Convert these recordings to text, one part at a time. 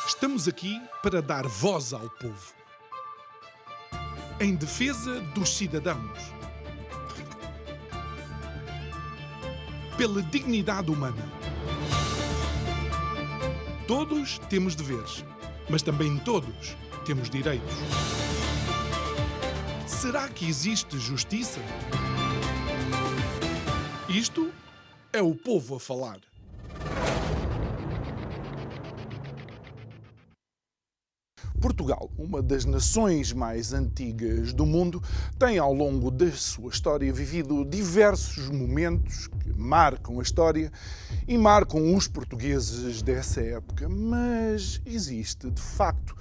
Estamos aqui para dar voz ao povo, em defesa dos cidadãos, pela dignidade humana. Todos temos deveres, mas também todos temos direitos. Será que existe justiça? Isto é o povo a falar. Portugal, uma das nações mais antigas do mundo, tem ao longo da sua história vivido diversos momentos que marcam a história e marcam os portugueses dessa época. Mas existe, de facto,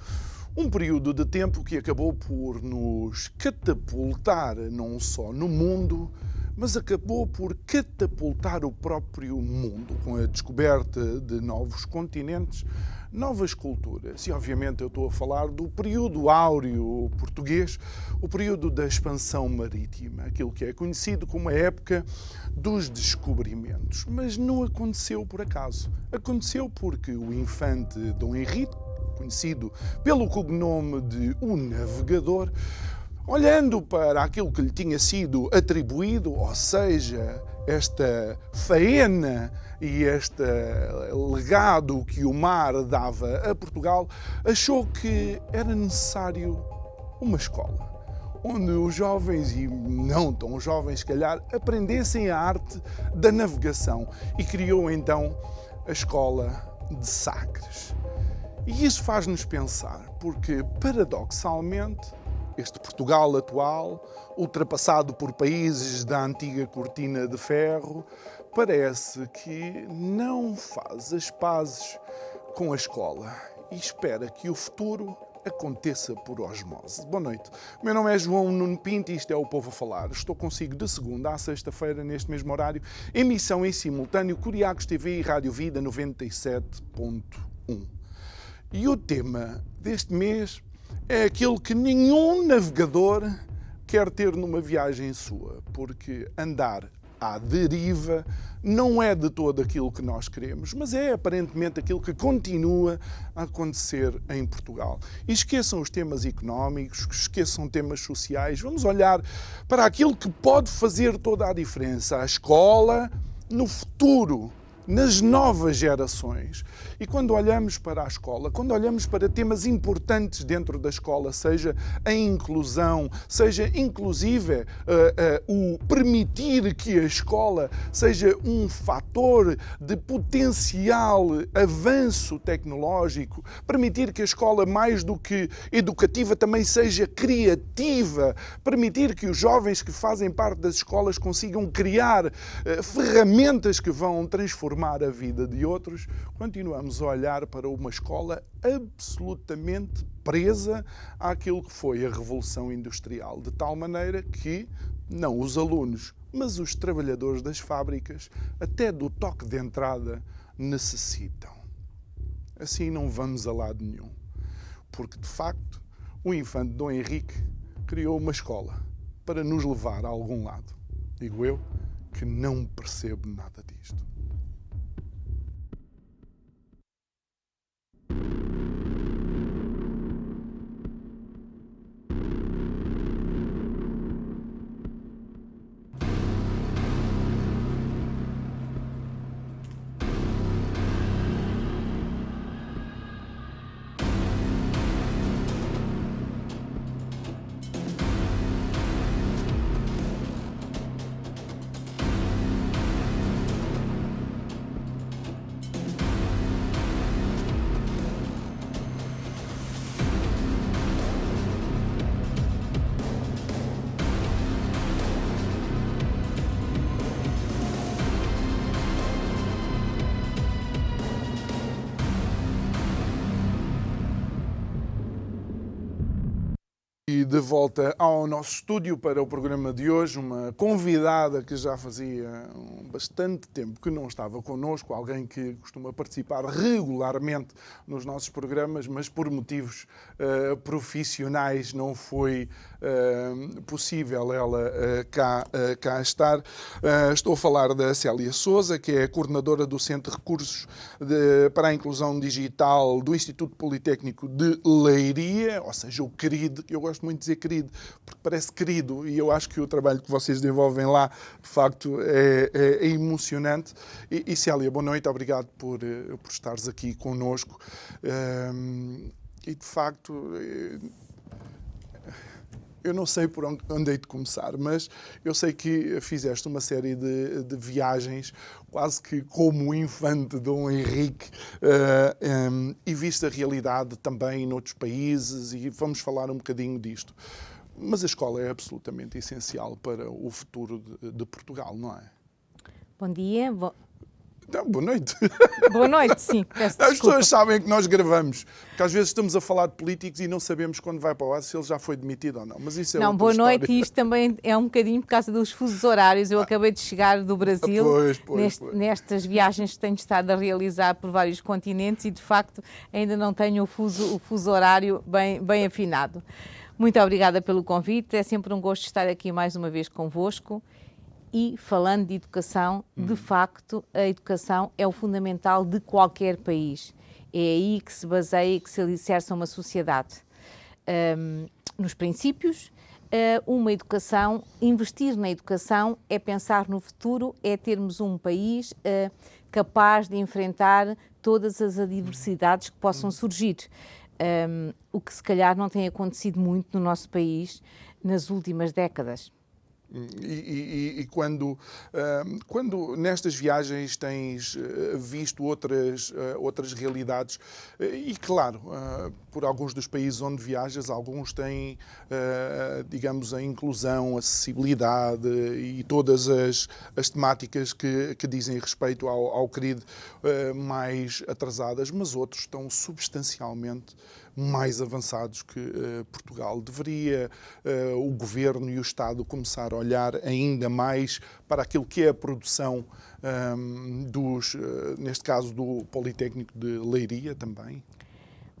um período de tempo que acabou por nos catapultar não só no mundo, mas acabou por catapultar o próprio mundo, com a descoberta de novos continentes, novas culturas. E, obviamente, eu estou a falar do período áureo português, o período da expansão marítima, aquilo que é conhecido como a época dos descobrimentos. Mas não aconteceu por acaso. Aconteceu porque o infante Dom Henrique, conhecido pelo cognome de O Navegador, olhando para aquilo que lhe tinha sido atribuído, ou seja, esta faena e este legado que o mar dava a Portugal, achou que era necessário uma escola, onde os jovens, e não tão jovens se calhar, aprendessem a arte da navegação, e criou então a Escola de Sagres. E isso faz-nos pensar, porque paradoxalmente, este Portugal atual, ultrapassado por países da antiga cortina de ferro, parece que não faz as pazes com a escola e espera que o futuro aconteça por osmose. Boa noite. O meu nome é João Nuno Pinto e isto é o Povo a Falar. Estou consigo de segunda à sexta-feira, neste mesmo horário, emissão em simultâneo, Curiacos TV e Rádio Vida 97.1. E o tema deste mês é aquele que nenhum navegador quer ter numa viagem sua, porque andar à deriva não é de todo aquilo que nós queremos, mas é aparentemente aquilo que continua a acontecer em Portugal. E esqueçam os temas económicos, esqueçam temas sociais, vamos olhar para aquilo que pode fazer toda a diferença, a escola no futuro, nas novas gerações. E quando olhamos para a escola, quando olhamos para temas importantes dentro da escola, seja a inclusão, seja inclusive o permitir que a escola seja um fator de potencial avanço tecnológico, permitir que a escola, mais do que educativa, também seja criativa, permitir que os jovens que fazem parte das escolas consigam criar ferramentas que vão transformar a vida de outros, continuamos a olhar para uma escola absolutamente presa àquilo que foi a Revolução Industrial, de tal maneira que não os alunos, mas os trabalhadores das fábricas, até do toque de entrada, necessitam. Assim não vamos a lado nenhum, porque de facto o infante Dom Henrique criou uma escola para nos levar a algum lado. Digo eu que não percebo nada disto. E de volta ao nosso estúdio para o programa de hoje, uma convidada que já fazia bastante tempo que não estava connosco, alguém que costuma participar regularmente nos nossos programas, mas por motivos profissionais não foi possível ela cá estar. Estou a falar da Célia Sousa, que é a coordenadora do Centro de Recursos para a Inclusão Digital do Instituto Politécnico de Leiria, ou seja, o querido. Eu gosto muito de dizer querido, porque parece querido, e eu acho que o trabalho que vocês desenvolvem lá, de facto, é emocionante. E Célia, boa noite, obrigado por estares aqui connosco. E, de facto, eu não sei por onde hei de começar, mas eu sei que fizeste uma série de viagens, quase que como o infante Dom Henrique, e viste a realidade também noutros países, e vamos falar um bocadinho disto. Mas a escola é absolutamente essencial para o futuro de Portugal, não é? Bom dia. Não, boa noite. Boa noite, sim. Peço As desculpa. pessoas sabem que nós gravamos, porque às vezes estamos a falar de políticos e não sabemos quando vai para o ar se ele já foi demitido ou não. Mas isso é Não, outra boa história. noite, e isto também é um bocadinho por causa dos fusos horários. Eu acabei de chegar do Brasil, Pois. nestas viagens que tenho estado a realizar por vários continentes e, de facto, ainda não tenho o fuso horário bem afinado. Muito obrigada pelo convite, é sempre um gosto estar aqui mais uma vez convosco. E falando de educação, de facto, a educação é o fundamental de qualquer país. É aí que se baseia e que se alicerça uma sociedade. Nos princípios, uma educação, investir na educação é pensar no futuro, é termos um país capaz de enfrentar todas as adversidades que possam surgir. O que se calhar não tem acontecido muito no nosso país nas últimas décadas. E quando nestas viagens tens visto outras realidades, e claro, por alguns dos países onde viajas, alguns têm, digamos, a inclusão, a acessibilidade e todas as temáticas que dizem respeito ao querido mais atrasadas, mas outros estão substancialmente mais avançados que Portugal. Deveria o Governo e o Estado começar a olhar ainda mais para aquilo que é a produção neste caso, do Politécnico de Leiria também?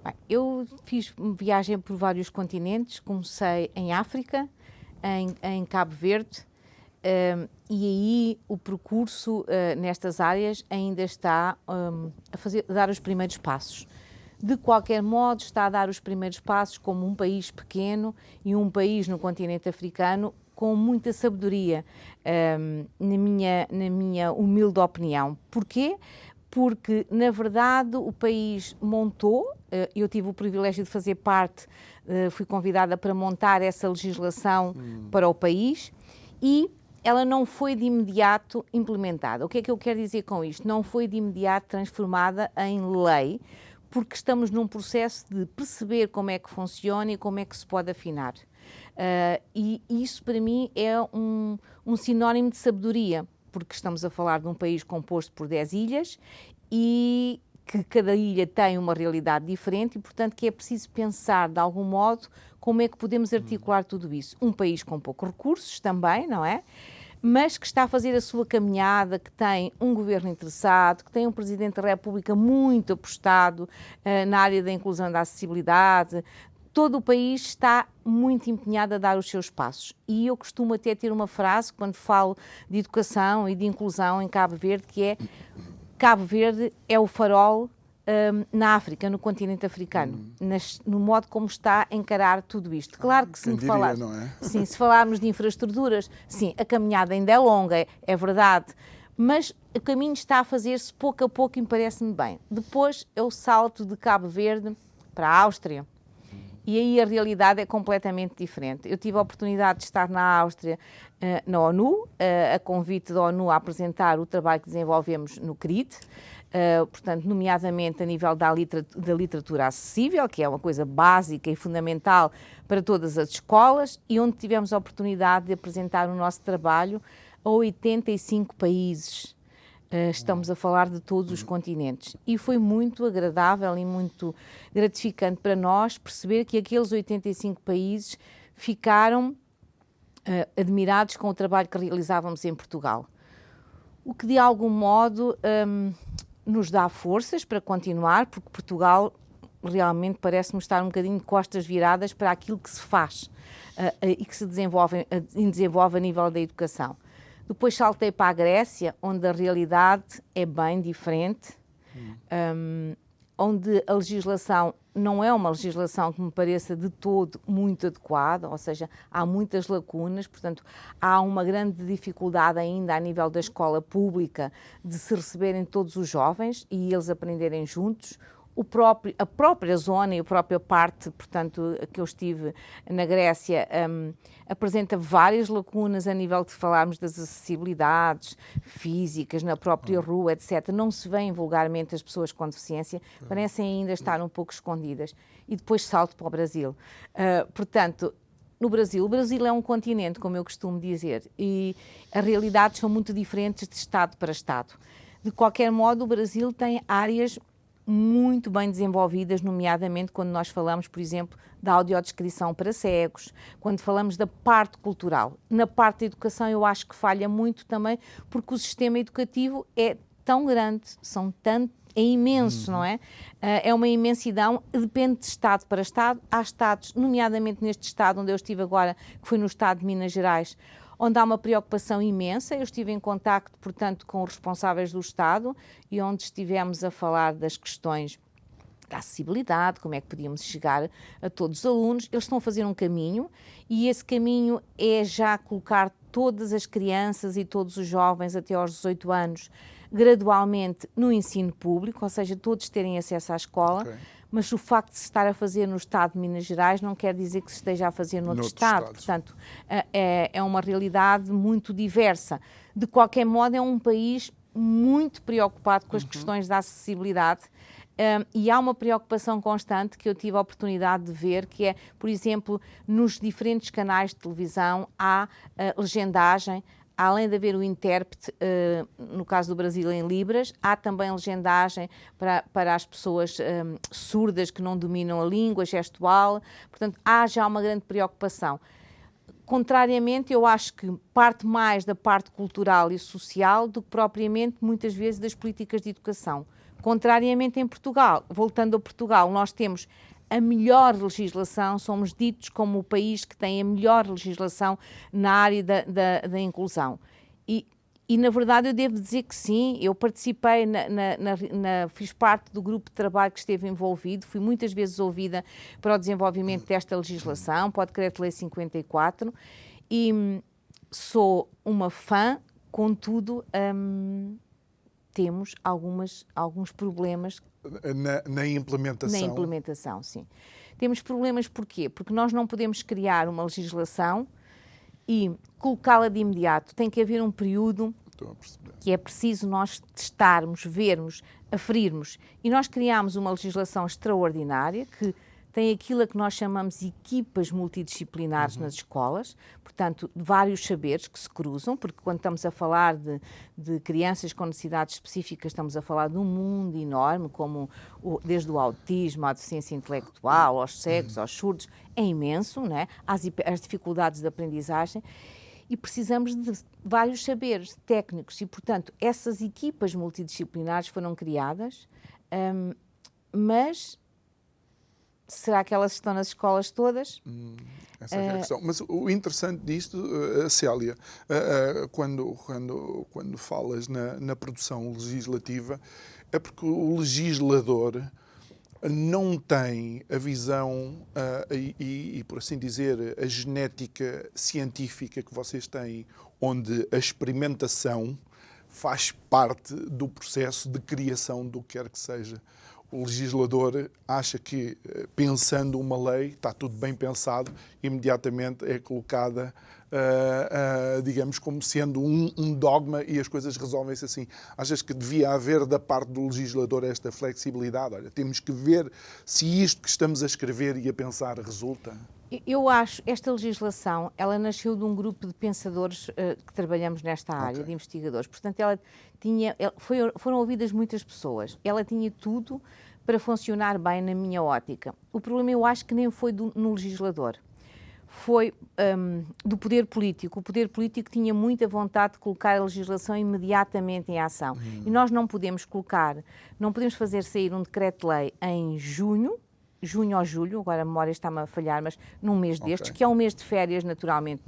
Bem, eu fiz viagem por vários continentes, comecei em África, em Cabo Verde, e aí o percurso nestas áreas ainda está a dar os primeiros passos. De qualquer modo, está a dar os primeiros passos como um país pequeno e um país no continente africano com muita sabedoria, na minha humilde opinião. Porquê? Porque, na verdade, o país montou, eu tive o privilégio de fazer parte, fui convidada para montar essa legislação para o país e ela não foi de imediato implementada. O que é que eu quero dizer com isto? Não foi de imediato transformada em lei, porque estamos num processo de perceber como é que funciona e como é que se pode afinar. E isso, para mim, é um sinónimo de sabedoria, porque estamos a falar de um país composto por 10 ilhas e que cada ilha tem uma realidade diferente e, portanto, que é preciso pensar, de algum modo, como é que podemos articular tudo isso. Um país com poucos recursos também, não é? Mas que está a fazer a sua caminhada, que tem um governo interessado, que tem um Presidente da República muito apostado na área da inclusão e da acessibilidade. Todo o país está muito empenhado a dar os seus passos. E eu costumo até ter uma frase, quando falo de educação e de inclusão em Cabo Verde, que é: Cabo Verde é o farol na África, no continente africano, no modo como está a encarar tudo isto. Claro que se se falarmos de infraestruturas, sim, a caminhada ainda é longa, é verdade, mas o caminho está a fazer-se pouco a pouco e parece-me bem. Depois é o salto de Cabo Verde para a Áustria. E aí a realidade é completamente diferente. Eu tive a oportunidade de estar na Áustria, na ONU, a convite da ONU a apresentar o trabalho que desenvolvemos no CRID, portanto, nomeadamente a nível da literatura acessível, que é uma coisa básica e fundamental para todas as escolas, e onde tivemos a oportunidade de apresentar o nosso trabalho a 85 países. Estamos a falar de todos os continentes. E foi muito agradável e muito gratificante para nós perceber que aqueles 85 países ficaram admirados com o trabalho que realizávamos em Portugal. O que de algum modo nos dá forças para continuar, porque Portugal realmente parece-me estar um bocadinho de costas viradas para aquilo que se faz e que se desenvolve a nível da educação. Depois saltei para a Grécia, onde a realidade é bem diferente, onde a legislação não é uma legislação que me pareça de todo muito adequada, ou seja, há muitas lacunas, portanto, há uma grande dificuldade ainda a nível da escola pública de se receberem todos os jovens e eles aprenderem juntos. A própria zona e a própria parte, portanto, que eu estive na Grécia, apresenta várias lacunas a nível de falarmos das acessibilidades físicas na própria rua, etc. Não se veem vulgarmente as pessoas com deficiência, parecem ainda estar um pouco escondidas. E depois salto para o Brasil. Portanto, o Brasil é um continente, como eu costumo dizer, e as realidades são muito diferentes de Estado para Estado. De qualquer modo, o Brasil tem áreas muito bem desenvolvidas, nomeadamente quando nós falamos, por exemplo, da audiodescrição para cegos, quando falamos da parte cultural. Na parte da educação eu acho que falha muito também, porque o sistema educativo é tão grande, é imenso, não é? É uma imensidão, depende de Estado para Estado. Há Estados, nomeadamente neste Estado onde eu estive agora, que foi no Estado de Minas Gerais, onde há uma preocupação imensa. Eu estive em contacto, portanto, com os responsáveis do Estado e onde estivemos a falar das questões da acessibilidade, como é que podíamos chegar a todos os alunos. Eles estão a fazer um caminho e esse caminho é já colocar todas as crianças e todos os jovens até aos 18 anos gradualmente no ensino público, ou seja, todos terem acesso à escola. Okay. Mas o facto de se estar a fazer no Estado de Minas Gerais não quer dizer que se esteja a fazer noutro Estado. Portanto, é uma realidade muito diversa. De qualquer modo, é um país muito preocupado com as questões da acessibilidade e há uma preocupação constante que eu tive a oportunidade de ver, que é, por exemplo, nos diferentes canais de televisão há legendagem. Além de haver o intérprete, no caso do Brasil, em Libras, há também legendagem para as pessoas surdas que não dominam a língua gestual. Portanto, há já uma grande preocupação. Contrariamente, eu acho que parte mais da parte cultural e social do que propriamente, muitas vezes, das políticas de educação. Contrariamente em Portugal, voltando a Portugal, nós temos a melhor legislação, somos ditos como o país que tem a melhor legislação na área da inclusão. E, na verdade, eu devo dizer que sim, eu participei, fiz parte do grupo de trabalho que esteve envolvido, fui muitas vezes ouvida para o desenvolvimento desta legislação, para o Decreto-Lei 54, e sou uma fã, contudo, temos alguns problemas. Na implementação? Na implementação, sim. Temos problemas porquê? Porque nós não podemos criar uma legislação e colocá-la de imediato. Tem que haver um período que é preciso nós testarmos, vermos, aferirmos. E nós criámos uma legislação extraordinária que tem aquilo a que nós chamamos equipas multidisciplinares nas escolas, portanto, vários saberes que se cruzam, porque quando estamos a falar de crianças com necessidades específicas, estamos a falar de um mundo enorme, como desde o autismo, à deficiência intelectual, aos cegos, aos surdos, é imenso, não é? As dificuldades de aprendizagem, e precisamos de vários saberes técnicos, e, portanto, essas equipas multidisciplinares foram criadas, mas será que elas estão nas escolas todas? Essa é a questão. Mas o interessante disto, Célia, quando falas na produção legislativa, é porque o legislador não tem a visão e, por assim dizer, a genética científica que vocês têm, onde a experimentação faz parte do processo de criação do que quer que seja. O legislador acha que, pensando uma lei, está tudo bem pensado, imediatamente é colocada, digamos, como sendo um dogma e as coisas resolvem-se assim. Achas que devia haver da parte do legislador esta flexibilidade? Olha, temos que ver se isto que estamos a escrever e a pensar resulta? Eu acho que esta legislação, ela nasceu de um grupo de pensadores que trabalhamos nesta área, de investigadores. Portanto, foram ouvidas muitas pessoas. Ela tinha tudo para funcionar bem na minha ótica. O problema, eu acho que nem foi no legislador. foi do poder político. O poder político tinha muita vontade de colocar a legislação imediatamente em ação. E nós não podemos fazer sair um decreto-lei em junho ou julho, agora a memória está-me a falhar, mas num mês destes, que é um mês de férias, naturalmente,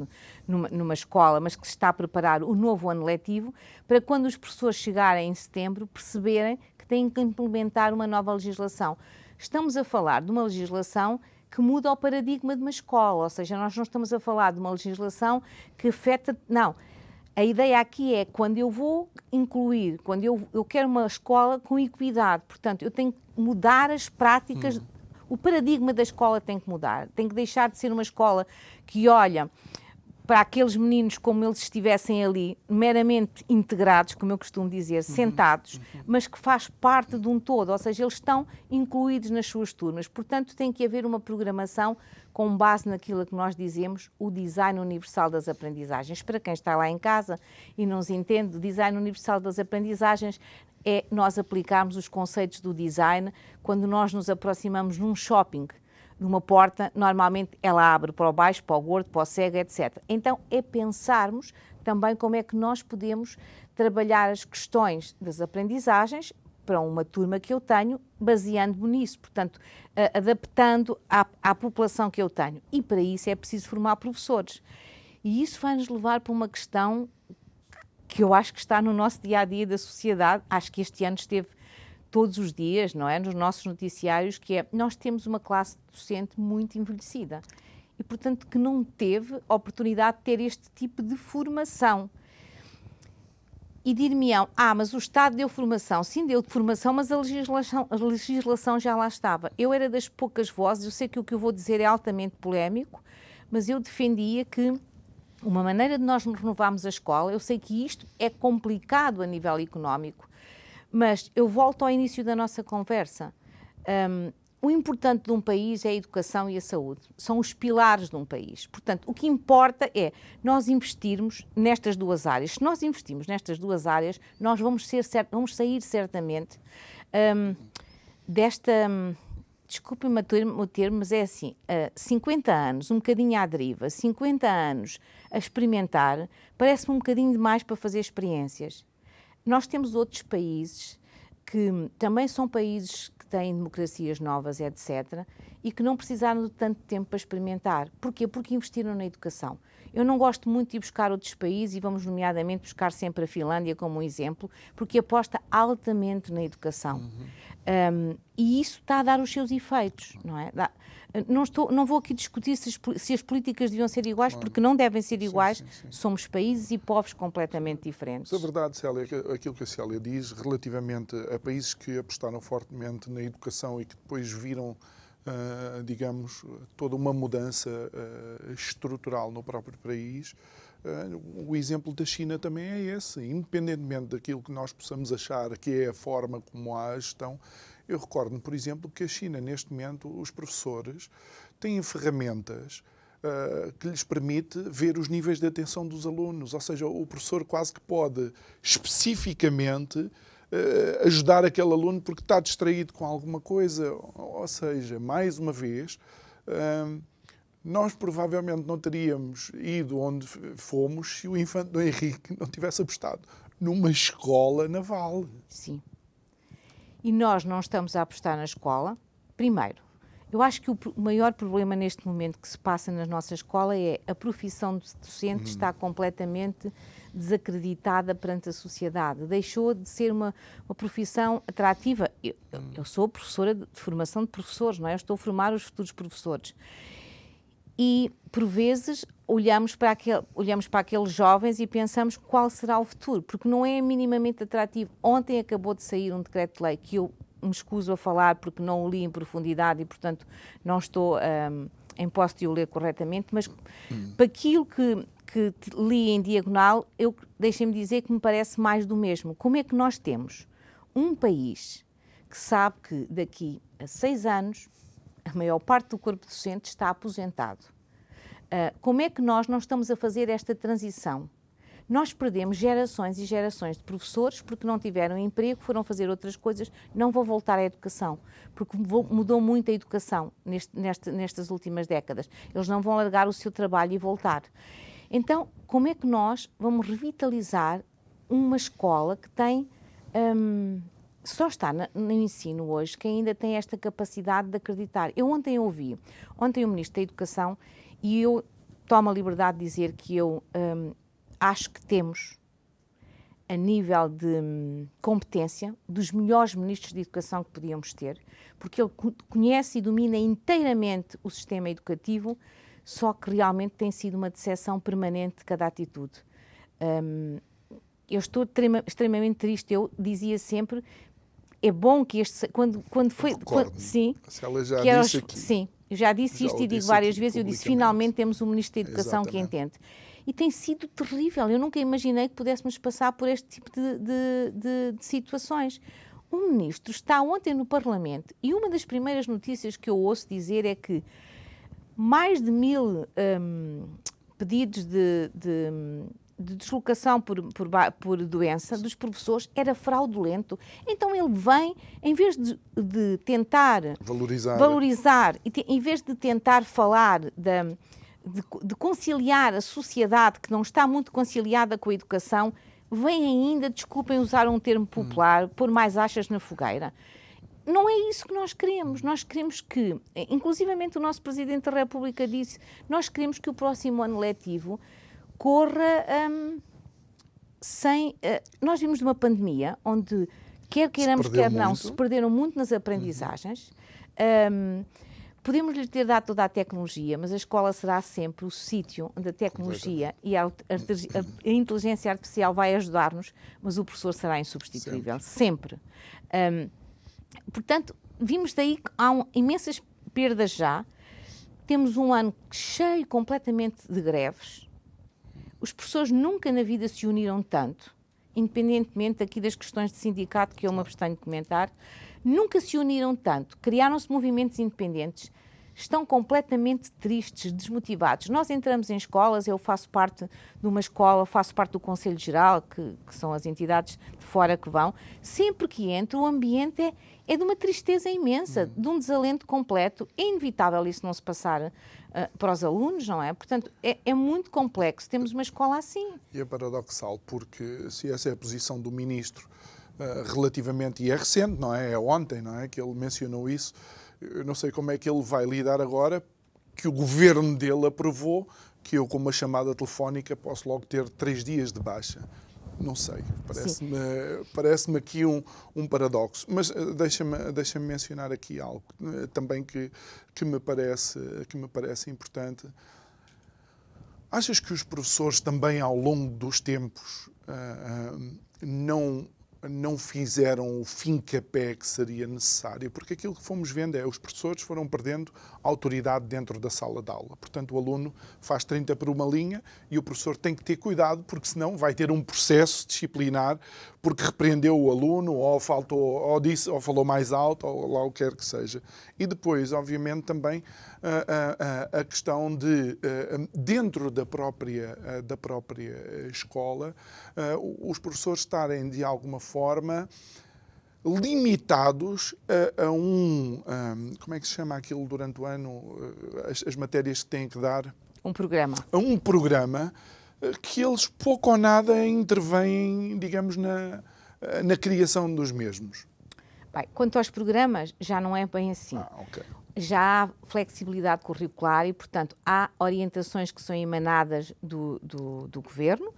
numa escola, mas que se está a preparar o novo ano letivo, para quando os professores chegarem em setembro, perceberem que têm que implementar uma nova legislação. Estamos a falar de uma legislação que muda o paradigma de uma escola, ou seja, nós não estamos a falar de uma legislação que afeta... Não. A ideia aqui é, quando eu vou incluir, quando eu quero uma escola com equidade, portanto, eu tenho que mudar as práticas... O paradigma da escola tem que mudar, tem que deixar de ser uma escola que olha para aqueles meninos como eles estivessem ali, meramente integrados, como eu costumo dizer, sentados, mas que faz parte de um todo, ou seja, eles estão incluídos nas suas turmas. Portanto, tem que haver uma programação com base naquilo que nós dizemos, o design universal das aprendizagens. Para quem está lá em casa e não se entende, o design universal das aprendizagens é nós aplicarmos os conceitos do design quando nós nos aproximamos num shopping, numa porta, normalmente ela abre para o baixo, para o gordo, para o cego, etc. Então é pensarmos também como é que nós podemos trabalhar as questões das aprendizagens para uma turma que eu tenho, baseando-me nisso, portanto, adaptando à população que eu tenho. E para isso é preciso formar professores. E isso vai nos levar para uma questão que eu acho que está no nosso dia-a-dia da sociedade. Acho que este ano esteve todos os dias, não é, nos nossos noticiários, que é, nós temos uma classe docente muito envelhecida e, portanto, que não teve oportunidade de ter este tipo de formação. E dir-me-ão, mas o Estado deu formação. Sim, deu formação, mas a legislação já lá estava. Eu era das poucas vozes, eu sei que o que eu vou dizer é altamente polémico, mas eu defendia que uma maneira de nós renovarmos a escola, eu sei que isto é complicado a nível económico, mas eu volto ao início da nossa conversa. O importante de um país é a educação e a saúde. São os pilares de um país. Portanto, o que importa é nós investirmos nestas duas áreas. Se nós investirmos nestas duas áreas, nós vamos sair certamente desta... Desculpem-me o termo, mas é assim, 50 anos, um bocadinho à deriva, 50 anos a experimentar, parece-me um bocadinho demais para fazer experiências. Nós temos outros países que também são países que têm democracias novas, etc., e que não precisaram de tanto tempo para experimentar. Porquê? Porque investiram na educação. Eu não gosto muito de ir buscar outros países, e vamos nomeadamente buscar sempre a Finlândia como um exemplo, porque aposta altamente na educação. E isso está a dar os seus efeitos, não é? Não vou aqui discutir se as políticas deviam ser iguais, porque não devem ser iguais. Sim. Somos países e povos completamente diferentes. Mas a verdade, Célia, aquilo que a Célia diz relativamente a países que apostaram fortemente na educação e que depois viram, digamos, toda uma mudança estrutural no próprio país, o exemplo da China também é esse. Independentemente daquilo que nós possamos achar que é a forma como há a gestão, eu recordo-me, por exemplo, que a China, neste momento, os professores têm ferramentas que lhes permite ver os níveis de atenção dos alunos. Ou seja, o professor quase que pode especificamente ajudar aquele aluno porque está distraído com alguma coisa. Ou seja, mais uma vez, nós provavelmente não teríamos ido onde fomos se o infante Dom Henrique não tivesse apostado numa escola naval. Sim. E nós não estamos a apostar na escola. Primeiro, eu acho que o maior problema neste momento que se passa na nossa escola é a profissão de docente está completamente desacreditada perante a sociedade. Deixou de ser uma profissão atrativa. Eu sou professora de formação de professores, não é? Eu estou a formar os futuros professores. E, por vezes, olhamos para aqueles jovens e pensamos qual será o futuro, porque não é minimamente atrativo. Ontem acabou de sair um decreto-lei que eu me escuso a falar porque não o li em profundidade e, portanto, não estou em posse de o ler corretamente, mas para aquilo que li em diagonal, deixem-me dizer que me parece mais do mesmo. Como é que nós temos um país que sabe que daqui a 6 anos a maior parte do corpo docente está aposentado? Como é que nós não estamos a fazer esta transição? Nós perdemos gerações e gerações de professores porque não tiveram emprego, foram fazer outras coisas, não vão voltar à educação, porque mudou muito a educação nestas últimas décadas. Eles não vão largar o seu trabalho e voltar. Então, como é que nós vamos revitalizar uma escola que tem... só está no ensino hoje que ainda tem esta capacidade de acreditar. Eu ontem ouvi o Ministro da Educação e eu tomo a liberdade de dizer que eu acho que temos, a nível de competência, dos melhores ministros de educação que podíamos ter, porque ele conhece e domina inteiramente o sistema educativo, só que realmente tem sido uma decepção permanente de cada atitude. Eu estou extremamente triste. Eu dizia sempre, é bom que este... Quando foi... sim. Ela já disse aqui. Sim, eu já disse isto e digo várias vezes. Eu disse, finalmente temos um Ministro da Educação que entende. E tem sido terrível. Eu nunca imaginei que pudéssemos passar por este tipo de situações. O Ministro está ontem no Parlamento e uma das primeiras notícias que eu ouço dizer é que mais de 1000 pedidos de deslocação por doença dos professores era fraudulento. Então ele vem, em vez de tentar valorizar em vez de tentar falar de conciliar a sociedade que não está muito conciliada com a educação, vem ainda, desculpem usar um termo popular, pôr mais achas na fogueira. Não é isso que nós queremos. Nós queremos que, inclusivamente o nosso Presidente da República disse, nós queremos que o próximo ano letivo corra sem... nós vimos de uma pandemia onde, quer queiramos, quer não, se perderam muito nas aprendizagens. Podemos lhe ter dado toda a tecnologia, mas a escola será sempre o sítio onde a tecnologia e a inteligência artificial vai ajudar-nos, mas o professor será insubstituível. Sempre. Portanto, vimos daí que há imensas perdas já. Temos um ano cheio completamente de greves. Os professores nunca na vida se uniram tanto, independentemente aqui das questões de sindicato que eu me abstenho de comentar, nunca se uniram tanto, criaram-se movimentos independentes, estão completamente tristes, desmotivados. Nós entramos em escolas, eu faço parte de uma escola, faço parte do Conselho Geral, que são as entidades de fora que vão, sempre que entro o ambiente é de uma tristeza imensa, de um desalento completo. É inevitável isso não se passar para os alunos, não é? Portanto, é muito complexo. Temos uma escola assim. E é paradoxal, porque se essa é a posição do Ministro relativamente, e é recente, não é? É ontem, não é? Que ele mencionou isso. Eu não sei como é que ele vai lidar agora, que o governo dele aprovou que eu, com uma chamada telefónica, posso logo ter 3 dias de baixa. Não sei, parece-me aqui um paradoxo. Mas deixa-me mencionar aqui algo também que me parece importante. Achas que os professores também, ao longo dos tempos, não fizeram o fim-capé que seria necessário? Porque aquilo que fomos vendo os professores foram perdendo autoridade dentro da sala de aula. Portanto, o aluno faz 30 por uma linha e o professor tem que ter cuidado, porque senão vai ter um processo disciplinar porque repreendeu o aluno, ou falou mais alto, ou lá o que quer que seja. E depois, obviamente, também a questão de, dentro da própria escola, os professores estarem, de alguma forma, limitados como é que se chama aquilo durante o ano, as matérias que têm que dar? Um programa. A um programa que eles pouco ou nada intervêm, digamos, na criação dos mesmos. Bem, quanto aos programas, já não é bem assim. Okay. Já há flexibilidade curricular e, portanto, há orientações que são emanadas do governo,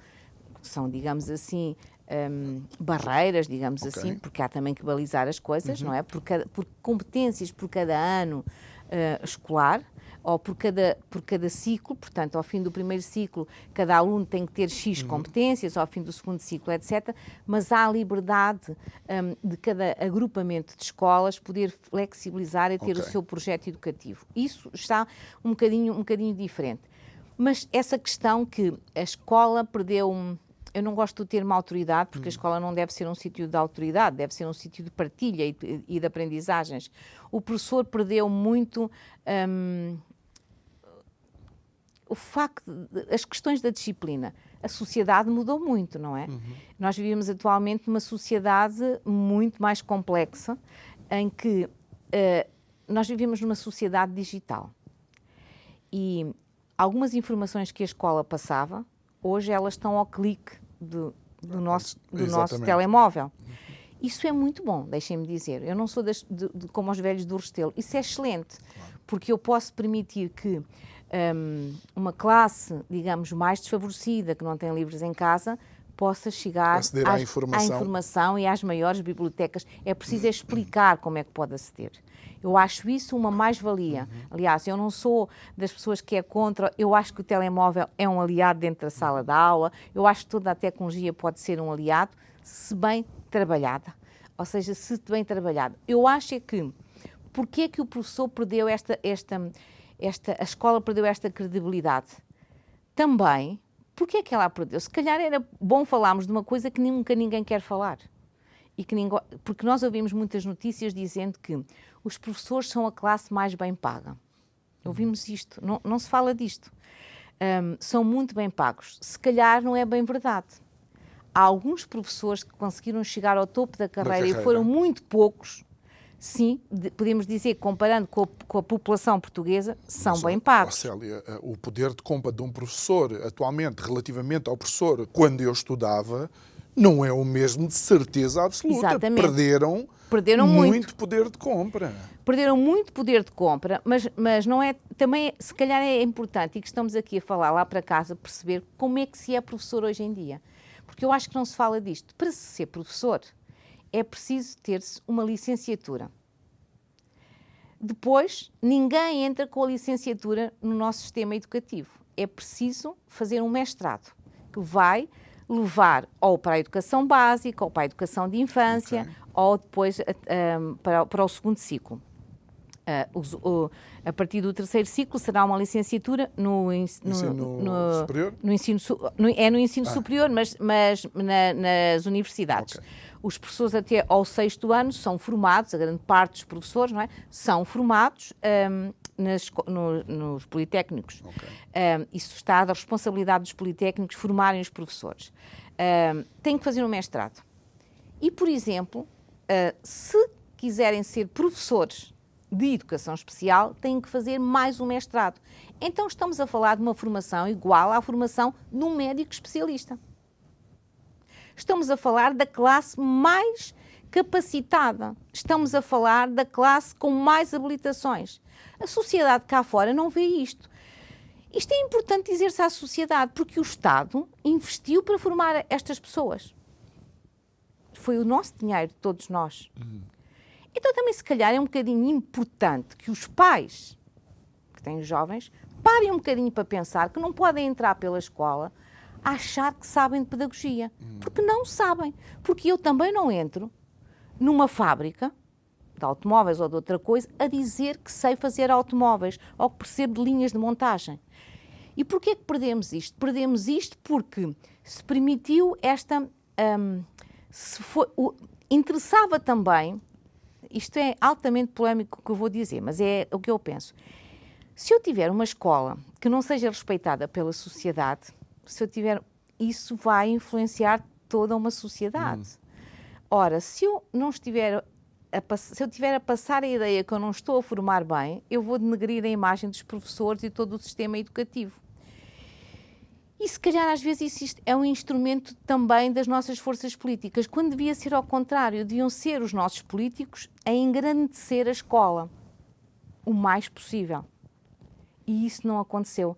que são, digamos assim, barreiras, digamos assim, porque há também que balizar as coisas, não é? Por competências por cada ano escolar, ou por cada ciclo. Portanto, ao fim do primeiro ciclo, cada aluno tem que ter X competências, ao fim do segundo ciclo, etc. Mas há a liberdade de cada agrupamento de escolas poder flexibilizar e ter o seu projeto educativo. Isso está um bocadinho diferente. Mas essa questão que a escola perdeu... Eu não gosto do termo autoridade, porque a escola não deve ser um sítio de autoridade, deve ser um sítio de partilha e de aprendizagens. O professor perdeu muito o facto as questões da disciplina. a sociedade mudou muito, não é? Nós vivemos atualmente numa sociedade muito mais complexa, em que nós vivemos numa sociedade digital. E algumas informações que a escola passava, hoje elas estão ao clique do nosso telemóvel. Isso é muito bom, deixem-me dizer. Eu não sou como os velhos do Restelo. Isso é excelente, porque eu posso permitir que uma classe, digamos, mais desfavorecida, que não tem livros em casa, possa chegar à informação e às maiores bibliotecas. É preciso explicar como é que pode aceder. Eu acho isso uma mais-valia. Aliás, eu não sou das pessoas que é contra, eu acho que o telemóvel é um aliado dentro da sala de aula, eu acho que toda a tecnologia pode ser um aliado, se bem trabalhada. Ou seja, se bem trabalhada. Eu acho é que, porque é que o professor perdeu a escola perdeu esta credibilidade? Também, porque é que ela a perdeu? Se calhar era bom falarmos de uma coisa que nunca ninguém quer falar. Porque nós ouvimos muitas notícias dizendo que os professores são a classe mais bem paga. Ouvimos isto, não se fala disto. São muito bem pagos. Se calhar não é bem verdade. Há alguns professores que conseguiram chegar ao topo da carreira e foram muito poucos. Sim, podemos dizer que, comparando com a população portuguesa, são bem pagos. Célia, o poder de compra de um professor atualmente, relativamente ao professor quando eu estudava, não é o mesmo de certeza absoluta. Exatamente. Perderam muito poder de compra. Perderam muito poder de compra, mas não é, também, se calhar é importante, e que estamos aqui a falar lá para casa, perceber como é que se é professor hoje em dia. Porque eu acho que não se fala disto. Para se ser professor, é preciso ter-se uma licenciatura. Depois, ninguém entra com a licenciatura no nosso sistema educativo. É preciso fazer um mestrado, que vai levar ou para a educação básica, ou para a educação de infância, ou depois para o segundo ciclo. A partir do terceiro ciclo será uma licenciatura no ensino superior? No ensino superior, mas nas universidades. Os professores até ao 6º ano são formados, a grande parte dos professores, não é? São formados nos politécnicos. Isso está da responsabilidade dos politécnicos formarem os professores. Têm que fazer um mestrado. E, por exemplo, se quiserem ser professores de educação especial, têm que fazer mais um mestrado. Então estamos a falar de uma formação igual à formação de um médico especialista. Estamos a falar da classe mais capacitada. Estamos a falar da classe com mais habilitações. A sociedade cá fora não vê isto. Isto é importante dizer-se à sociedade, porque o Estado investiu para formar estas pessoas. Foi o nosso dinheiro, de todos nós. Então também, se calhar, é um bocadinho importante que os pais, que têm jovens, parem um bocadinho para pensar que não podem entrar pela escola a achar que sabem de pedagogia. Porque não sabem. Porque eu também não entro numa fábrica de automóveis ou de outra coisa a dizer que sei fazer automóveis ou que percebo de linhas de montagem. E porquê é que perdemos isto? Perdemos isto porque se permitiu esta... interessava também... Isto é altamente polémico o que eu vou dizer, mas é o que eu penso. Se eu tiver uma escola que não seja respeitada pela sociedade, isso vai influenciar toda uma sociedade. Ora, se eu tiver a passar a ideia que eu não estou a formar bem, eu vou denegrir a imagem dos professores e todo o sistema educativo. E se calhar às vezes isso é um instrumento também das nossas forças políticas, quando devia ser ao contrário, deviam ser os nossos políticos a engrandecer a escola o mais possível. E isso não aconteceu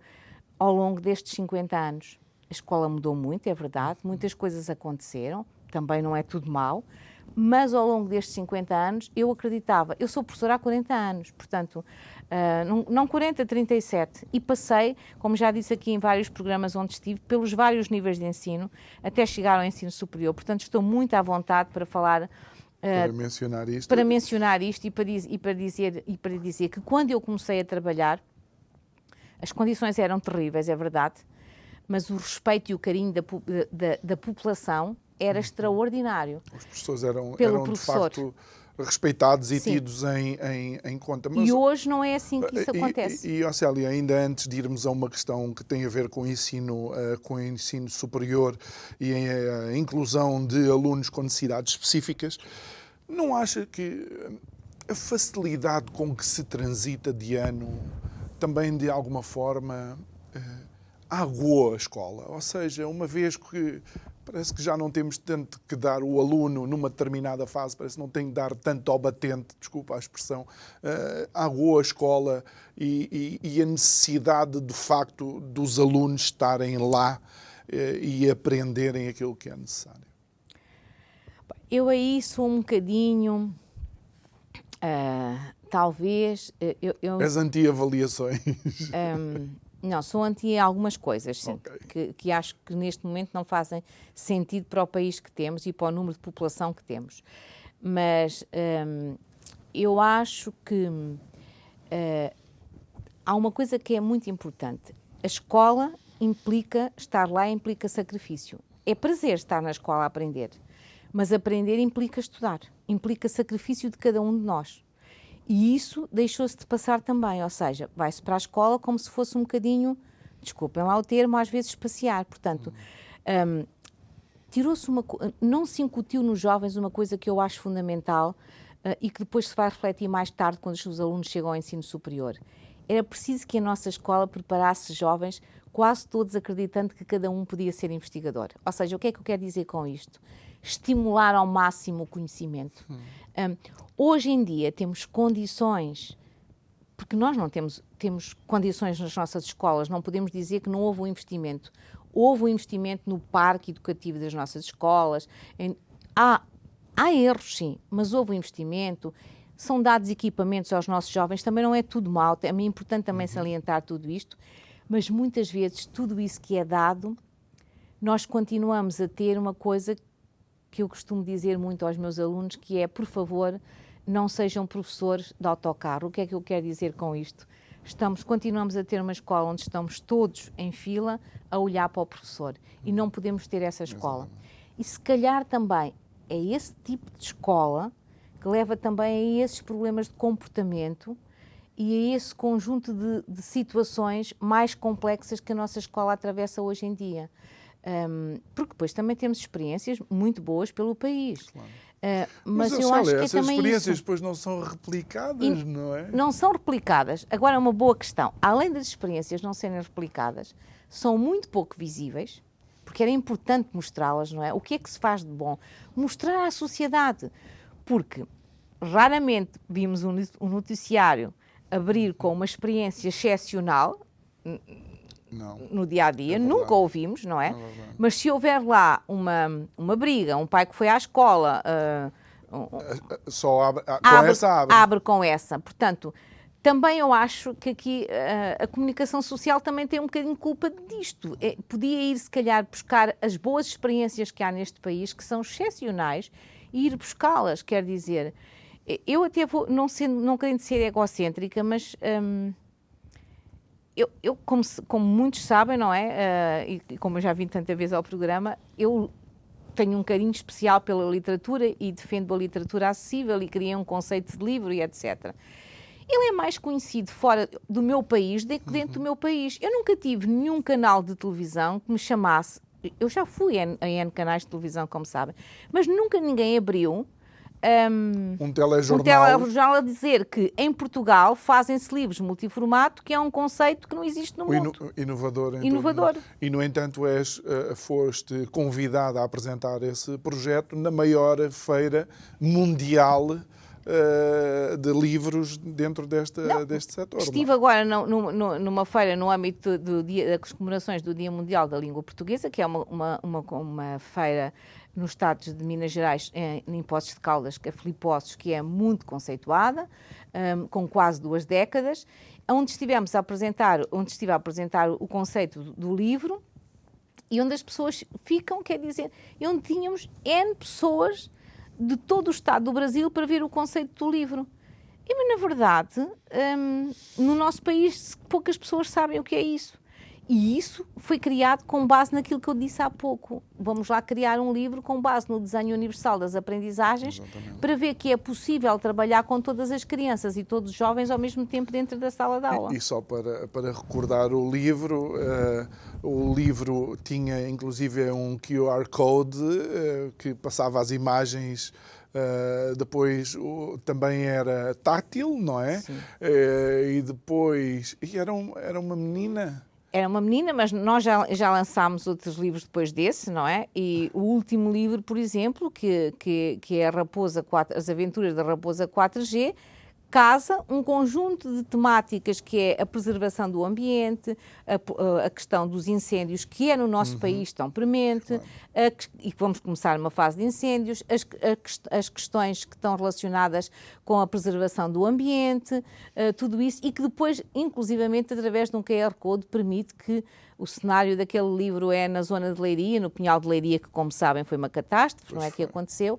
ao longo destes 50 anos. A escola mudou muito, é verdade, muitas coisas aconteceram, também não é tudo mau, mas ao longo destes 50 anos eu acreditava, eu sou professora há 40 anos, portanto, não 40, 37, e passei, como já disse aqui em vários programas onde estive, pelos vários níveis de ensino, até chegar ao ensino superior, portanto estou muito à vontade para falar... Para mencionar isto. Para mencionar isto e para dizer que quando eu comecei a trabalhar, as condições eram terríveis, é verdade, mas o respeito e o carinho da população era extraordinário. Os professores eram de facto respeitados e Sim. tidos em conta. E hoje não é assim que isso acontece. E Célia, ainda antes de irmos a uma questão que tem a ver com o ensino superior e a inclusão de alunos com necessidades específicas, não acha que a facilidade com que se transita de ano também, de alguma forma, aguou a escola? Ou seja, uma vez que parece que já não temos tanto que dar o aluno numa determinada fase, parece que não tem que dar tanto ao batente, desculpa a expressão, aguou a escola e a necessidade, de facto, dos alunos estarem lá e aprenderem aquilo que é necessário. Eu aí sou um bocadinho, talvez... As anti-avaliações. Não, sou anti algumas coisas, sim, Okay. que acho que neste momento não fazem sentido para o país que temos e para o número de população que temos. Mas eu acho que há uma coisa que é muito importante. A escola implica, estar lá implica sacrifício. É prazer estar na escola a aprender, mas aprender implica estudar, implica sacrifício de cada um de nós. E isso deixou-se de passar também, ou seja, vai-se para a escola como se fosse um bocadinho, desculpem lá o termo, às vezes passear. Portanto, não se incutiu nos jovens uma coisa que eu acho fundamental e que depois se vai refletir mais tarde quando os alunos chegam ao ensino superior. Era preciso que a nossa escola preparasse jovens, quase todos acreditando que cada um podia ser investigador. Ou seja, o que é que eu quero dizer com isto? Estimular ao máximo o conhecimento. Hoje em dia temos condições, porque nós não temos condições nas nossas escolas, não podemos dizer que não houve um investimento. Houve um investimento no parque educativo das nossas escolas. Há erros, sim, mas houve um investimento. São dados equipamentos aos nossos jovens, também não é tudo mau, é importante também salientar tudo isto, mas muitas vezes tudo isso que é dado, nós continuamos a ter uma coisa que eu costumo dizer muito aos meus alunos, que é, por favor, não sejam professores de autocarro. O que é que eu quero dizer com isto? Continuamos a ter uma escola onde estamos todos em fila a olhar para o professor e não podemos ter essa escola. E se calhar também é esse tipo de escola que leva também a esses problemas de comportamento e a esse conjunto de situações mais complexas que a nossa escola atravessa hoje em dia. Porque depois também temos experiências muito boas pelo país. Claro. Mas eu acho que é essas também experiências isso. Depois não são replicadas, não é? Não são replicadas. Agora é uma boa questão. Além das experiências não serem replicadas, são muito pouco visíveis, porque era importante mostrá-las, não é? O que é que se faz de bom? Mostrar à sociedade. Porque raramente vimos um noticiário abrir com uma experiência excepcional, não. No dia-a-dia, nunca ouvimos, não é? Mas se houver lá uma briga, um pai que foi à escola... Só abre com essa. Portanto, também eu acho que aqui a comunicação social também tem um bocadinho de culpa disto. Podia ir, se calhar, buscar as boas experiências que há neste país, que são excepcionais, e ir buscá-las. Quer dizer, eu até vou, não querendo ser egocêntrica, mas... Eu como muitos sabem, não é? E como eu já vim tanta vez ao programa, eu tenho um carinho especial pela literatura e defendo a literatura acessível e criei um conceito de livro e etc. Ele é mais conhecido fora do meu país do que dentro do meu país. Eu nunca tive nenhum canal de televisão que me chamasse... Eu já fui a N canais de televisão, como sabem, mas nunca ninguém abriu... Um telejornal a dizer que em Portugal fazem-se livros multiformato, que é um conceito que não existe no mundo. Inovador. E, no entanto, foste convidada a apresentar esse projeto na maior feira mundial de livros dentro deste setor. Estive agora numa feira no âmbito das comemorações do Dia Mundial da Língua Portuguesa, que é uma feira nos estados de Minas Gerais, em Poços de Caldas, que é Filipossos, que é muito conceituada, com quase 2 décadas, onde estive a apresentar o conceito do livro e onde as pessoas ficam, quer dizer, e onde tínhamos N pessoas de todo o estado do Brasil para ver o conceito do livro. Mas, na verdade, no nosso país, poucas pessoas sabem o que é isso. E isso foi criado com base naquilo que eu disse há pouco. Vamos lá criar um livro com base no desenho universal das aprendizagens. Exatamente. Para ver que é possível trabalhar com todas as crianças e todos os jovens ao mesmo tempo dentro da sala de aula. E só para recordar o livro tinha inclusive um QR Code que passava as imagens. Depois também era tátil, não é? Sim. E depois... era uma menina... Era uma menina, mas nós já lançámos outros livros depois desse, não é? E o último livro, por exemplo, que é As Aventuras da Raposa 4G, casa um conjunto de temáticas que é a preservação do ambiente, a questão dos incêndios, que é no nosso país tão premente, claro. E vamos começar uma fase de incêndios, as questões que estão relacionadas com a preservação do ambiente, tudo isso, e que depois, inclusivamente, através de um QR Code, permite que o cenário daquele livro é na zona de Leiria, no Pinhal de Leiria, que, como sabem, foi uma catástrofe, não é que aconteceu,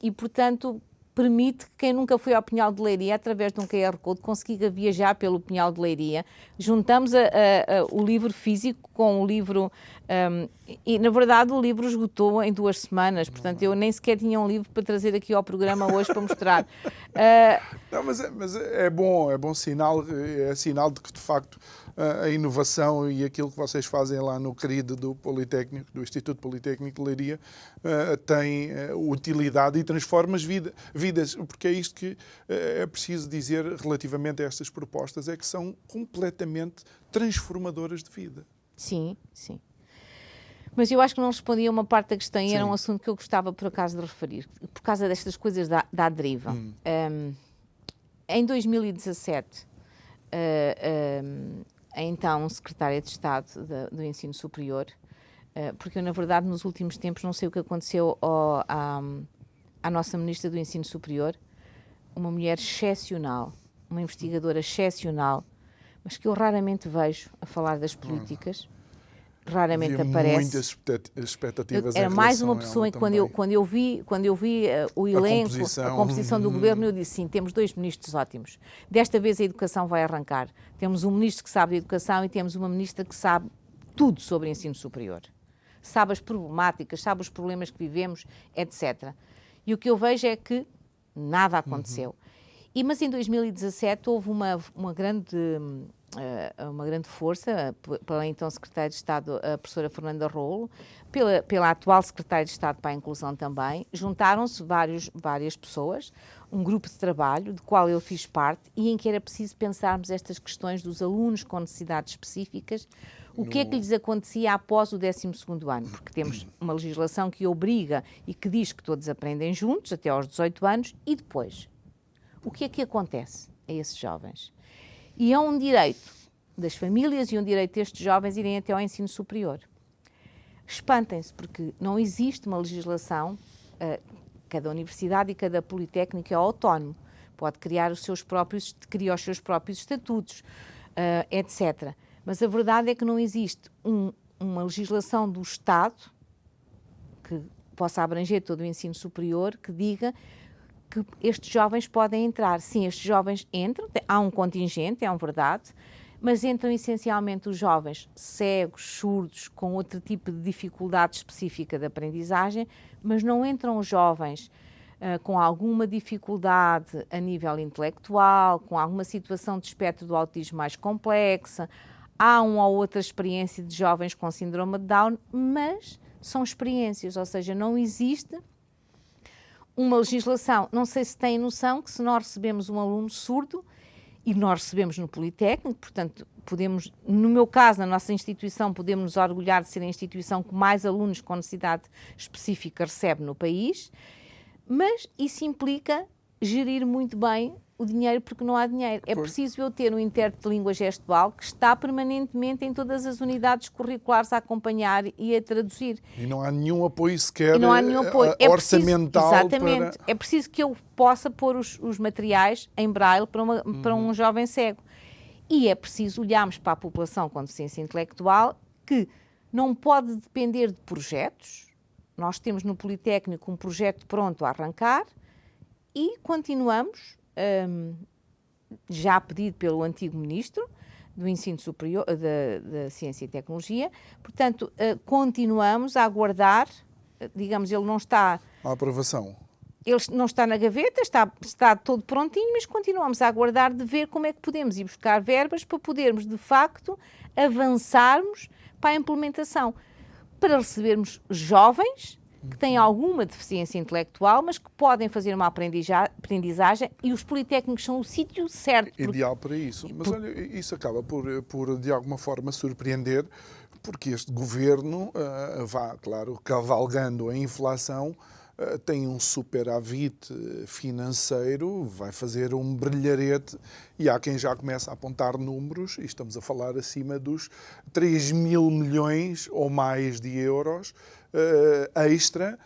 e, portanto, permite que quem nunca foi ao Pinhal de Leiria, através de um QR Code, consiga viajar pelo Pinhal de Leiria. Juntamos o livro físico com o livro... e, na verdade, o livro esgotou em 2 semanas. Portanto, eu nem sequer tinha um livro para trazer aqui ao programa hoje para mostrar. Não, mas é bom sinal, é sinal de que, de facto, a inovação e aquilo que vocês fazem lá no CRID do Politécnico, do Instituto Politécnico de Leiria, tem utilidade e transforma as vidas, porque é isto que é preciso dizer relativamente a estas propostas, é que são completamente transformadoras de vida. Sim, sim. Mas eu acho que não respondi a uma parte da questão e era um assunto que eu gostava, por acaso, de referir, por causa destas coisas da deriva. Em 2017, a então Secretária de Estado do Ensino Superior, porque eu, na verdade, nos últimos tempos, não sei o que aconteceu à nossa Ministra do Ensino Superior, uma mulher excepcional, uma investigadora excepcional, mas que eu raramente vejo a falar das políticas, raramente aparece. Muitas expectativas. Era mais uma pessoa em que quando eu vi o elenco, a composição do governo, eu disse sim, temos 2 ministros ótimos. Desta vez a educação vai arrancar. Temos um ministro que sabe de educação e temos uma ministra que sabe tudo sobre ensino superior. Sabe as problemáticas, sabe os problemas que vivemos, etc. E o que eu vejo é que nada aconteceu. Mas em 2017 houve uma grande força, pela então Secretária de Estado, a professora Fernanda Rolo, pela atual Secretária de Estado para a Inclusão também, juntaram-se várias pessoas, um grupo de trabalho, do qual eu fiz parte, e em que era preciso pensarmos estas questões dos alunos com necessidades específicas, o que é que lhes acontecia após o 12º ano, porque temos uma legislação que obriga e que diz que todos aprendem juntos, até aos 18 anos, e depois? O que é que acontece a esses jovens? E é um direito das famílias e um direito destes jovens irem até ao ensino superior. Espantem-se, porque não existe uma legislação, cada universidade e cada politécnico é autónomo, pode criar os seus próprios estatutos, etc. Mas a verdade é que não existe uma legislação do Estado que possa abranger todo o ensino superior que diga que estes jovens podem entrar. Sim, estes jovens entram, há um contingente, é verdade, mas entram essencialmente os jovens cegos, surdos, com outro tipo de dificuldade específica de aprendizagem, mas não entram os jovens com alguma dificuldade a nível intelectual, com alguma situação de espectro do autismo mais complexa. Há uma ou outra experiência de jovens com síndrome de Down, mas são experiências, ou seja, não existe uma legislação. Não sei se têm noção que se nós recebemos um aluno surdo, e nós recebemos no Politécnico, portanto, podemos, no meu caso, na nossa instituição, podemos nos orgulhar de ser a instituição que mais alunos com necessidade específica recebe no país, mas isso implica gerir muito bem o dinheiro, porque não há dinheiro. É preciso eu ter um intérprete de língua gestual que está permanentemente em todas as unidades curriculares a acompanhar e a traduzir. E não há nenhum apoio sequer É orçamental. preciso, exatamente. É preciso que eu possa pôr os materiais em braille para um jovem cego. E é preciso olharmos para a população com deficiência intelectual, que não pode depender de projetos. Nós temos no Politécnico um projeto pronto a arrancar e continuamos, já pedido pelo antigo ministro, do ensino superior, da ciência e tecnologia. Portanto, continuamos a aguardar, digamos, ele não está... A aprovação. Ele não está na gaveta, está todo prontinho, mas continuamos a aguardar de ver como é que podemos ir buscar verbas para podermos, de facto, avançarmos para a implementação, para recebermos jovens que têm alguma deficiência intelectual, mas que podem fazer uma aprendizagem, e os politécnicos são o sítio certo. Ideal para isso. Mas olha, isso acaba por de alguma forma surpreender, porque este governo claro, cavalgando a inflação, tem um superávit financeiro, vai fazer um brilharete, e há quem já começa a apontar números, e estamos a falar acima dos 3 mil milhões ou mais de euros extra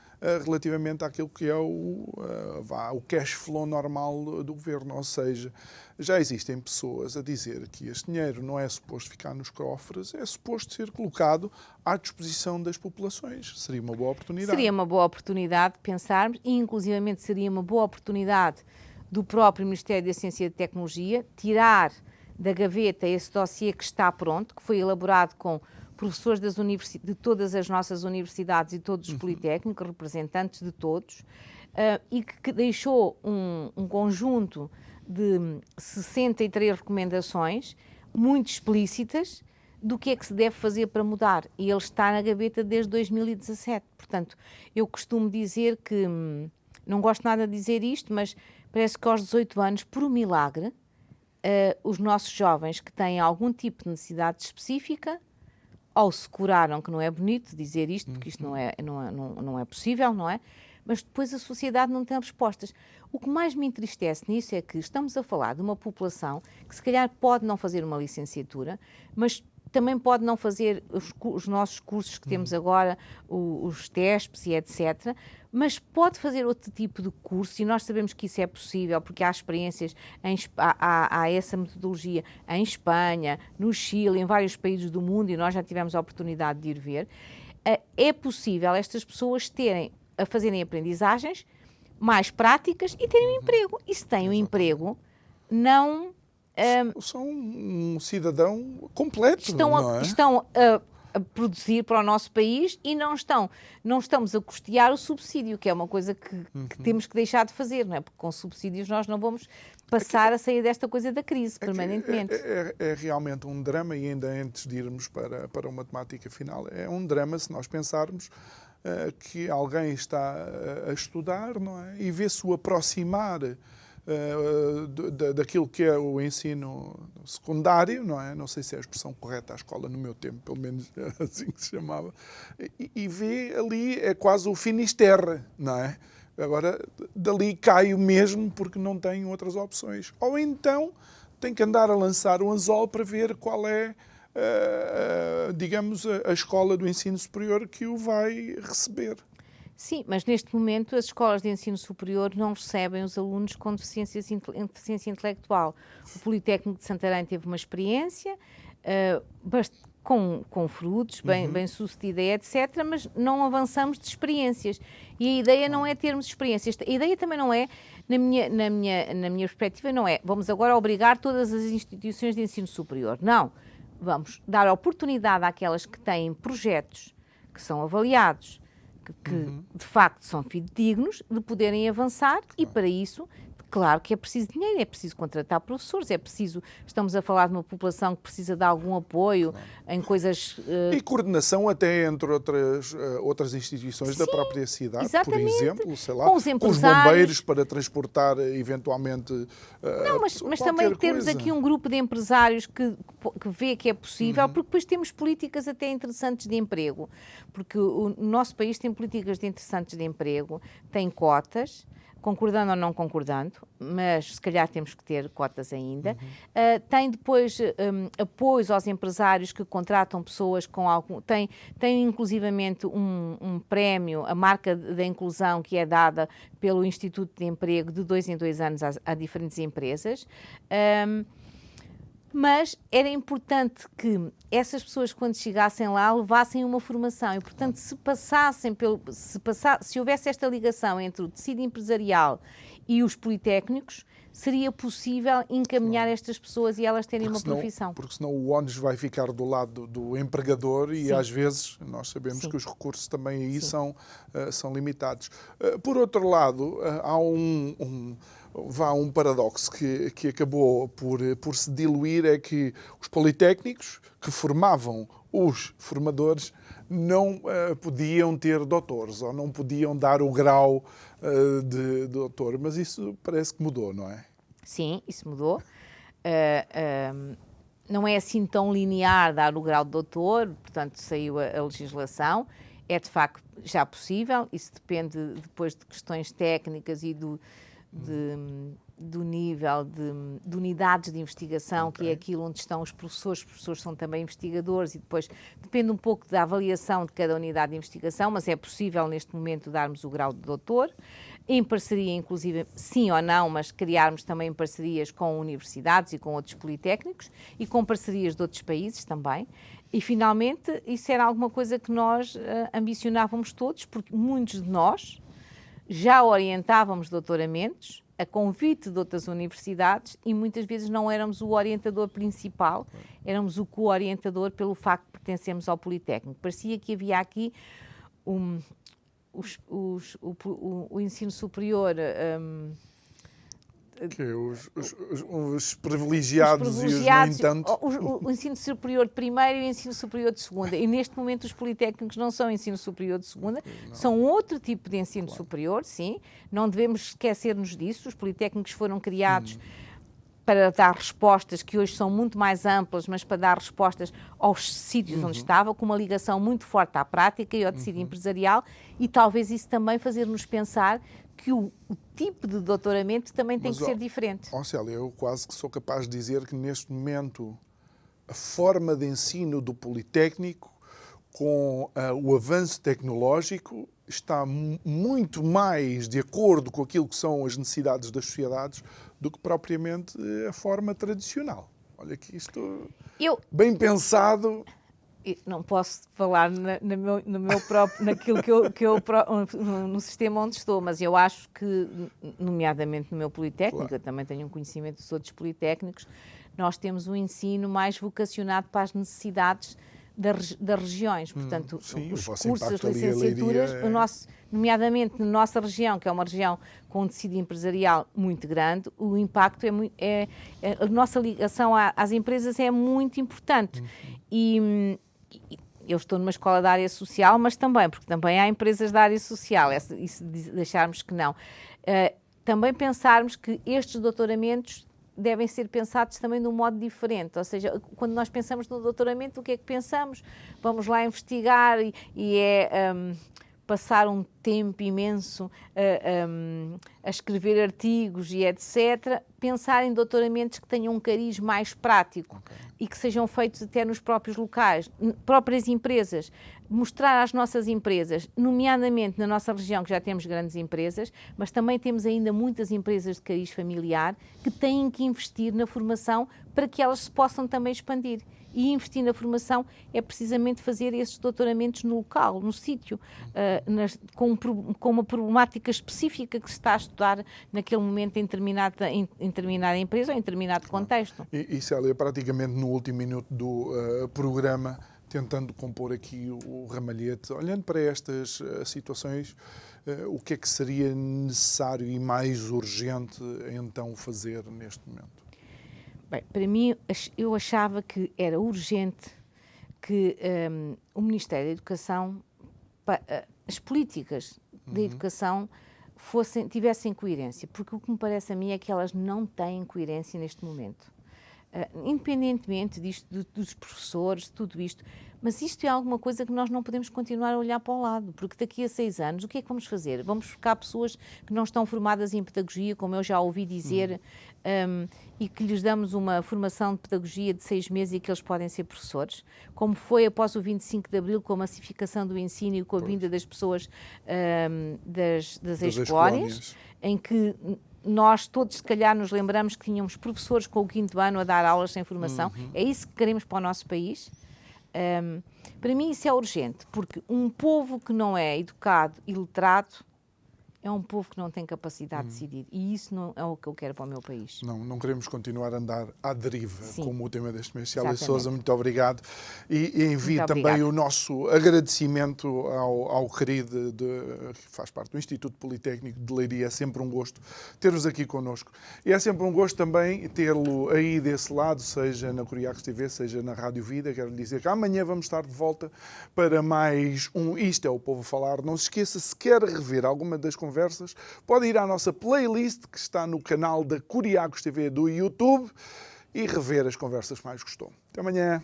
relativamente àquilo que é o cash flow normal do governo. Ou seja, já existem pessoas a dizer que este dinheiro não é suposto ficar nos cofres, é suposto ser colocado à disposição das populações. Seria uma boa oportunidade. Seria uma boa oportunidade de pensarmos, e inclusivamente seria uma boa oportunidade do próprio Ministério da Ciência e da Tecnologia tirar da gaveta esse dossiê que está pronto, que foi elaborado com professores de todas as nossas universidades e todos os politécnicos, representantes de todos, e que deixou um conjunto de 63 recomendações muito explícitas do que é que se deve fazer para mudar. E ele está na gaveta desde 2017. Portanto, eu costumo dizer que, não gosto nada de dizer isto, mas parece que aos 18 anos, por um milagre, os nossos jovens que têm algum tipo de necessidade específica, ou se curaram, que não é bonito dizer isto, porque isto não é possível, não é? Mas depois a sociedade não tem respostas. O que mais me entristece nisso é que estamos a falar de uma população que se calhar pode não fazer uma licenciatura, mas também pode não fazer os nossos cursos que temos agora, os TESPs e etc., mas pode fazer outro tipo de curso, e nós sabemos que isso é possível, porque há experiências, há essa metodologia em Espanha, no Chile, em vários países do mundo, e nós já tivemos a oportunidade de ir ver. É possível estas pessoas fazerem aprendizagens mais práticas e terem um emprego. E se têm um emprego, não... são um cidadão completo, estão a produzir para o nosso país, e não estamos a custear o subsídio, que é uma coisa que temos que deixar de fazer, não é? Porque com subsídios nós não vamos passar a sair desta coisa da crise permanentemente. É realmente um drama, e ainda antes de irmos para uma temática final, é um drama se nós pensarmos que alguém está a estudar, não é? E vê-se o aproximar daquilo que é o ensino secundário, não é? Não sei se é a expressão correta, à escola no meu tempo, pelo menos assim que se chamava, e vê ali, é quase o Finisterre, não é? Agora, dali caio mesmo porque não tenho outras opções. Ou então tem que andar a lançar o anzol para ver qual é, digamos, a escola do ensino superior que o vai receber. Sim, mas neste momento as escolas de ensino superior não recebem os alunos com deficiência intelectual. O Politécnico de Santarém teve uma experiência com frutos, bem sucedida, etc., mas não avançamos de experiências. E a ideia não é termos experiências. A ideia também não é, na minha perspectiva, não é vamos agora obrigar todas as instituições de ensino superior. Não. Vamos dar oportunidade àquelas que têm projetos que são avaliados, que de facto são fidedignos, de poderem avançar, e para isso, claro que é preciso dinheiro, é preciso contratar professores, estamos a falar de uma população que precisa de algum apoio em coisas... E coordenação até entre outras instituições da própria cidade, exatamente, por exemplo, sei lá, com os bombeiros para transportar eventualmente Não, mas também termos aqui um grupo de empresários que vê que é possível, porque depois temos políticas até interessantes de emprego, porque o nosso país tem políticas interessantes de emprego, tem cotas, concordando ou não concordando, mas se calhar temos que ter cotas ainda. Tem depois apoios aos empresários que contratam pessoas com algum... Tem inclusivamente um prémio, a marca da inclusão, que é dada pelo Instituto de Emprego de 2 em 2 anos a diferentes empresas. Mas era importante que essas pessoas, quando chegassem lá, levassem uma formação e, portanto, se houvesse esta ligação entre o tecido empresarial e os politécnicos, seria possível encaminhar estas pessoas e elas terem uma profissão. Porque senão o ónus vai ficar do lado do empregador e às vezes nós sabemos que os recursos também aí são limitados. Por outro lado, há um paradoxo que acabou por se diluir, é que os politécnicos que formavam os formadores não podiam ter doutores ou não podiam dar o grau de doutor, mas isso parece que mudou, não é? Sim, isso mudou. Não é assim tão linear dar o grau de doutor, portanto saiu a legislação, é de facto já possível, isso depende depois de questões técnicas e do nível de unidades de investigação, que é aquilo onde estão os professores são também investigadores e depois depende um pouco da avaliação de cada unidade de investigação, mas é possível neste momento darmos o grau de doutor, em parceria inclusive, sim ou não, mas criarmos também parcerias com universidades e com outros politécnicos e com parcerias de outros países também. E finalmente isso era alguma coisa que nós ambicionávamos todos, porque muitos de nós já orientávamos doutoramentos a convite de outras universidades e muitas vezes não éramos o orientador principal, éramos o co-orientador pelo facto de pertencermos ao Politécnico. Parecia que havia aqui o ensino superior... os privilegiados e os no entanto... O ensino superior de primeira e o ensino superior de segunda. E neste momento os politécnicos não são ensino superior de segunda, são outro tipo de ensino superior, sim. Não devemos esquecer-nos disso. Os politécnicos foram criados para dar respostas que hoje são muito mais amplas, mas para dar respostas aos sítios onde estava, com uma ligação muito forte à prática e ao tecido empresarial, e talvez isso também fazer-nos pensar que o tipo de doutoramento também tem que ser diferente. Célia, eu quase que sou capaz de dizer que neste momento a forma de ensino do Politécnico, com o avanço tecnológico, está muito mais de acordo com aquilo que são as necessidades das sociedades do que propriamente a forma tradicional. Olha que isto, bem pensado... Não posso falar no meu próprio, naquilo no sistema onde estou, mas eu acho que, nomeadamente no meu Politécnico, eu também tenho um conhecimento dos outros politécnicos, nós temos um ensino mais vocacionado para as necessidades das regiões. Portanto, os cursos, as licenciaturas, nomeadamente na nossa região, que é uma região com um tecido empresarial muito grande, o impacto a nossa ligação às empresas é muito importante. E eu estou numa escola da área social, mas também, porque também há empresas da área social, e se deixarmos que não. Também pensarmos que estes doutoramentos devem ser pensados também de um modo diferente, ou seja, quando nós pensamos no doutoramento, o que é que pensamos? Vamos lá investigar passar um tempo imenso a escrever artigos e etc., pensar em doutoramentos que tenham um cariz mais prático e que sejam feitos até nos próprios locais, próprias empresas. Mostrar às nossas empresas, nomeadamente na nossa região, que já temos grandes empresas, mas também temos ainda muitas empresas de cariz familiar que têm que investir na formação para que elas se possam também expandir. E investir na formação é precisamente fazer esses doutoramentos no local, no sítio, com uma problemática específica que se está a estudar naquele momento em determinada empresa ou em determinado contexto. E Célia, praticamente no último minuto do programa, tentando compor aqui o ramalhete, olhando para estas situações, o que é que seria necessário e mais urgente então fazer neste momento? Bem, para mim, eu achava que era urgente que o Ministério da Educação, as políticas da educação tivessem coerência, porque o que me parece a mim é que elas não têm coerência neste momento. Independentemente disto, dos professores, tudo isto, mas isto é alguma coisa que nós não podemos continuar a olhar para o lado, porque daqui a 6 anos, o que é que vamos fazer? Vamos buscar pessoas que não estão formadas em pedagogia, como eu já ouvi dizer, e que lhes damos uma formação de pedagogia de 6 meses e que eles podem ser professores, como foi após o 25 de Abril, com a massificação do ensino e com a vinda das pessoas das ex-colónias, em que nós todos, se calhar, nos lembramos que tínhamos professores com o 5º ano a dar aulas sem formação. É isso que queremos para o nosso país. Para mim isso é urgente, porque um povo que não é educado e letrado é um povo que não tem capacidade de decidir. E isso não é o que eu quero para o meu país. Não queremos continuar a andar à deriva, Sim. como o tema deste mês. Célia Exatamente. Sousa, muito obrigado. E envio Muito também obrigada. o nosso agradecimento ao querido, que faz parte do Instituto Politécnico de Leiria. É sempre um gosto ter-vos aqui connosco. E é sempre um gosto também tê-lo aí desse lado, seja na Curiacos TV, seja na Rádio Vida. Quero lhe dizer que amanhã vamos estar de volta para mais um Isto é o Povo a Falar. Não se esqueça, se quer rever alguma das conversas, pode ir à nossa playlist que está no canal da Curiacos TV do YouTube e rever as conversas que mais gostou. Até amanhã.